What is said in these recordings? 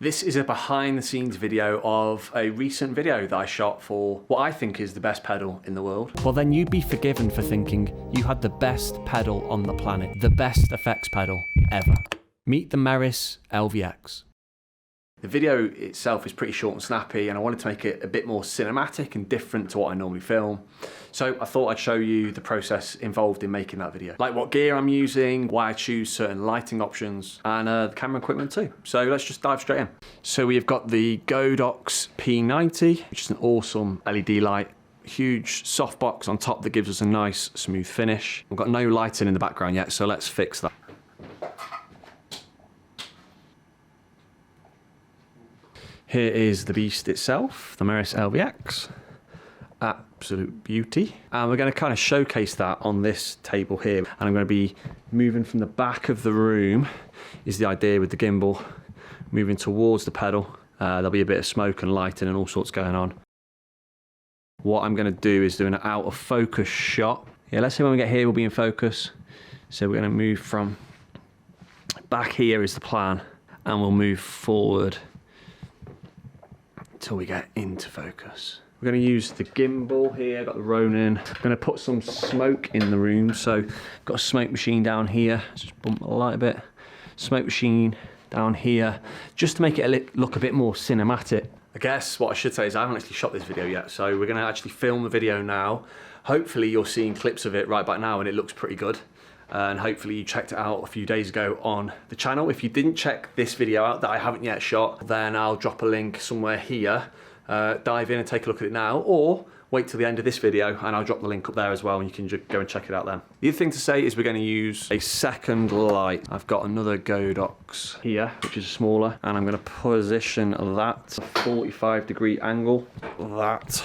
This is a behind the scenes video of a recent video that I shot for what I think is the best pedal in the world. Well, then you'd be forgiven for thinking you had the best pedal on the planet, the best effects pedal ever. Meet the Meris LVX. The video itself is pretty short and snappy, and I wanted to make it a bit more cinematic and different to what I normally film. So I thought I'd show you the process involved in making that video. Like what gear I'm using, why I choose certain lighting options, and the camera equipment too. So let's just dive straight in. So we've got the Godox P90, which is an awesome LED light. Huge softbox on top that gives us a nice smooth finish. We've got no lighting in the background yet, so let's fix that. Here is the beast itself, the Meris LVX. Absolute beauty. And we're going to kind of showcase that on this table here. And I'm going to be moving from the back of the room, is the idea with the gimbal, moving towards the pedal. There'll be a bit of smoke and lighting and all sorts going on. What I'm going to do is do an out of focus shot. Yeah, let's see when we get here, we'll be in focus. So we're going to move from back here is the plan, and we'll move forward until we get into focus. We're going to use the gimbal here, got the Ronin. I'm going to put some smoke in the room, so got a smoke machine down here. Just bump the light a bit. Smoke machine down here, just to make it look a bit more cinematic. I guess what I should say is I haven't actually shot this video yet, so we're going to actually film the video now. Hopefully you're seeing clips of it right back now and it looks pretty good. And hopefully you checked it out a few days ago on the channel. If you didn't check this video out that I haven't yet shot, then I'll drop a link somewhere here. Dive in and take a look at it now, or wait till the end of this video and I'll drop the link up there as well and you can just go and check it out then. The other thing to say is we're going to use a second light. I've got another Godox here, which is smaller, and I'm going to position that 45-degree angle. That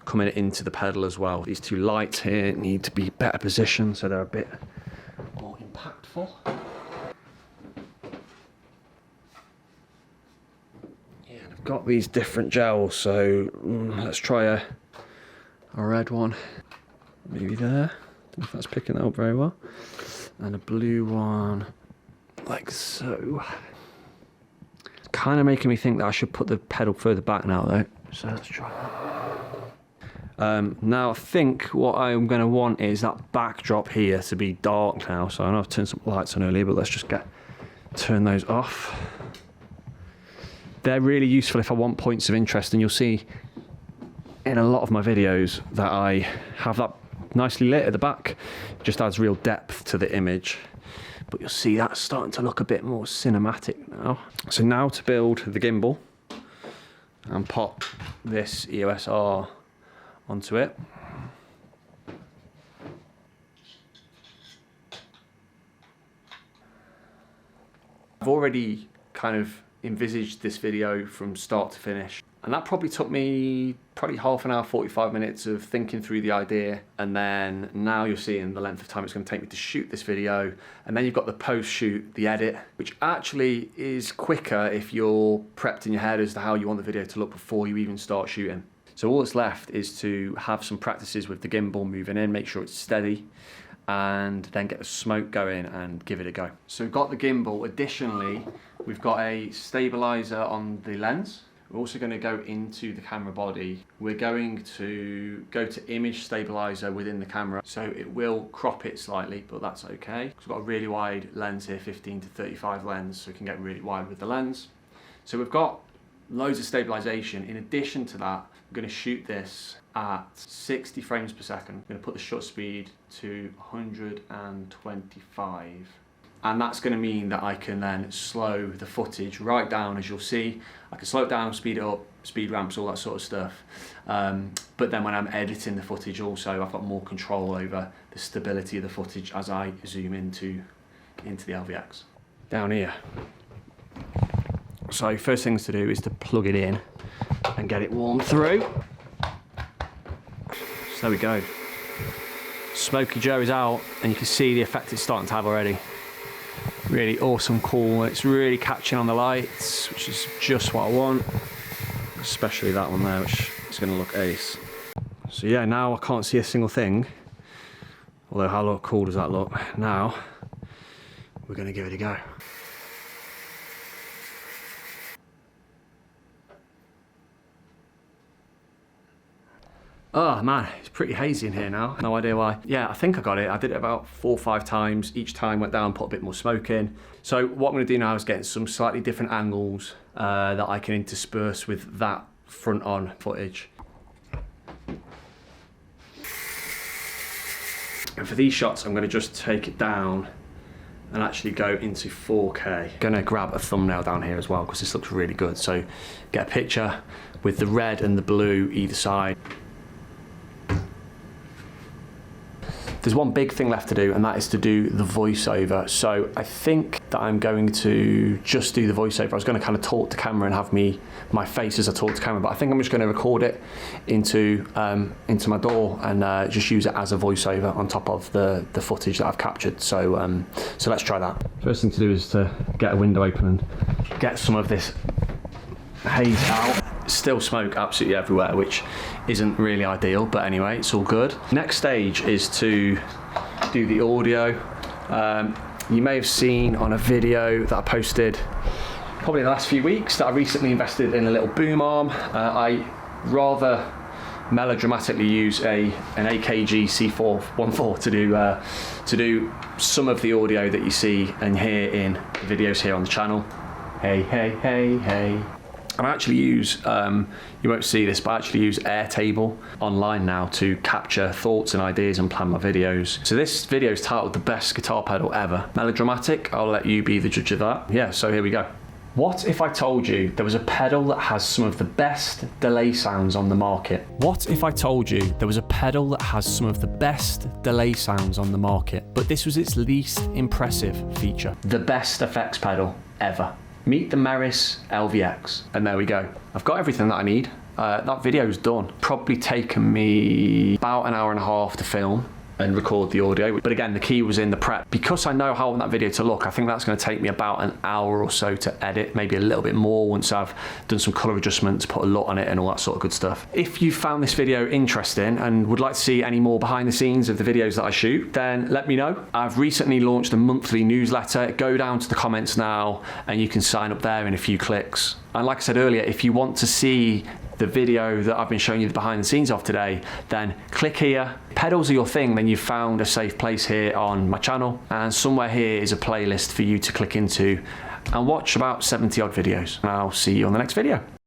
coming into the pedal as well. These two lights here need to be better positioned so they're a bit more impactful. Yeah, I've got these different gels, so let's try a red one, maybe there. Don't know if that's picking that up very well. And a blue one, like so. It's kind of making me think that I should put the pedal further back now though, so let's try that. Now I think what I'm going to want is that backdrop here to be dark now. So I know I've turned some lights on earlier, but let's just turn those off. They're really useful if I want points of interest, and you'll see in a lot of my videos that I have that nicely lit at the back. It just adds real depth to the image. But you'll see that's starting to look a bit more cinematic now. So now to build the gimbal and pop this EOS R onto it. I've already kind of envisaged this video from start to finish, and that probably took me half an hour, 45 minutes of thinking through the idea, and then now you're seeing the length of time it's going to take me to shoot this video, and then you've got the post-shoot, the edit, which actually is quicker if you're prepped in your head as to how you want the video to look before you even start shooting. So all that's left is to have some practices with the gimbal moving in, make sure it's steady, and then get the smoke going and give it a go. So we've got the gimbal. Additionally, we've got a stabilizer on the lens. We're also going to go into the camera body. We're going to go to image stabilizer within the camera. So it will crop it slightly, but that's okay. We've got a really wide lens here, 15 to 35 lens, so we can get really wide with the lens. So we've got loads of stabilization. In addition to that, I'm going to shoot this at 60 frames per second. I'm going to put the shutter speed to 125. And that's going to mean that I can then slow the footage right down, as you'll see. I can slow it down, speed it up, speed ramps, all that sort of stuff. But then when I'm editing the footage also, I've got more control over the stability of the footage as I zoom into the LVX. Down here. So first things to do is to plug it in and get it warmed through. So there we go. Smoky Joe is out, and you can see the effect it's starting to have already. Really awesome, cool. It's really catching on the lights, which is just what I want. Especially that one there, which is going to look ace. So yeah, now I can't see a single thing. Although how cool does that look? Now we're going to give it a go. Oh man, it's pretty hazy in here now. No idea why. Yeah, I think I got it. I did it about 4 or 5 times. Each time went down, put a bit more smoke in. So what I'm gonna do now is get some slightly different angles that I can intersperse with that front on footage. And for these shots, I'm gonna just take it down and actually go into 4K. Gonna grab a thumbnail down here as well because this looks really good. So get a picture with the red and the blue either side. There's one big thing left to do, and that is to do the voiceover. So I think that I'm going to just do the voiceover. I was going to kind of talk to camera and have my face as I talk to camera, but I think I'm just going to record it into my DAW and just use it as a voiceover on top of the footage that I've captured. So so let's try that. First thing to do is to get a window open and get some of this haze out. Still smoke absolutely everywhere, which isn't really ideal, but anyway, it's all good. Next stage is to do the audio. You may have seen on a video that I posted probably in the last few weeks that I recently invested in a little boom arm. I rather melodramatically use an AKG C414 to do some of the audio that you see and hear in the videos here on the channel. Hey, hey, hey, hey. And I actually use, you won't see this, but I actually use Airtable online now to capture thoughts and ideas and plan my videos. So this video is titled The Best Guitar Pedal Ever. Melodramatic, I'll let you be the judge of that. Yeah, so here we go. What if I told you there was a pedal that has some of the best delay sounds on the market? What if I told you there was a pedal that has some of the best delay sounds on the market, but this was its least impressive feature? The best effects pedal ever. Meet the Meris LVX. And there we go. I've got everything that I need. That video's done. Probably taken me about an hour and a half to film and record the audio. But again, the key was in the prep. Because I know how I want that video to look, I think that's going to take me about an hour or so to edit, maybe a little bit more once I've done some color adjustments, put a LUT on it and all that sort of good stuff. If you found this video interesting and would like to see any more behind the scenes of the videos that I shoot, then let me know. I've recently launched a monthly newsletter. Go down to the comments now and you can sign up there in a few clicks. And like I said earlier, if you want to see the video that I've been showing you the behind the scenes of today, then click here. Pedals are your thing, then you've found a safe place here on my channel, and somewhere here is a playlist for you to click into and watch about 70 odd videos. And I'll see you on the next video.